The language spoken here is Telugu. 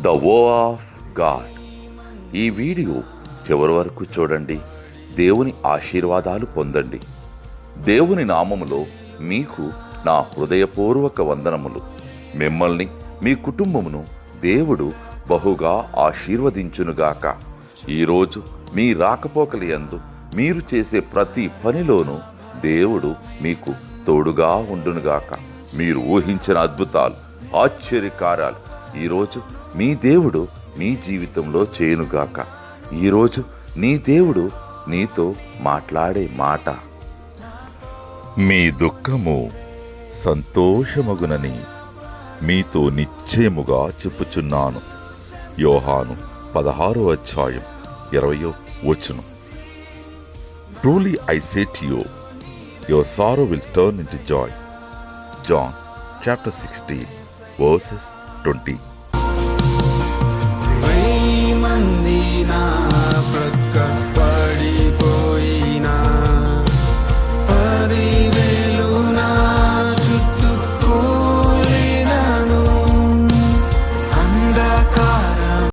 ద వో ఆఫ్ గాడ్. ఈ వీడియో చివరి వరకు చూడండి. దేవుని ఆశీర్వాదాలు పొందండి. దేవుని నామములో మీకు నా హృదయపూర్వక వందనములు. మిమ్మల్ని మీ కుటుంబమును దేవుడు బహుగా ఆశీర్వదించునుగాక. ఈరోజు మీ రాకపోకల యందు మీరు చేసే ప్రతి పనిలోనూ దేవుడు మీకు తోడుగా ఉండునుగాక. మీరు ఊహించిన అద్భుతాలు, ఆశ్చర్యకార్యాలు ఈరోజు మీ దేవుడు మీ జీవితంలో చేయునుగాక. ఈరోజు నీ దేవుడు నీతో మాట్లాడే మాట, మీ దుఃఖము సంతోషమగునని మీతో నిశ్చయముగా చెప్పుచున్నాను. యోహాను 16:20. Truly I say to you, your sorrow will turn into joy. John chapter 16 verses 20.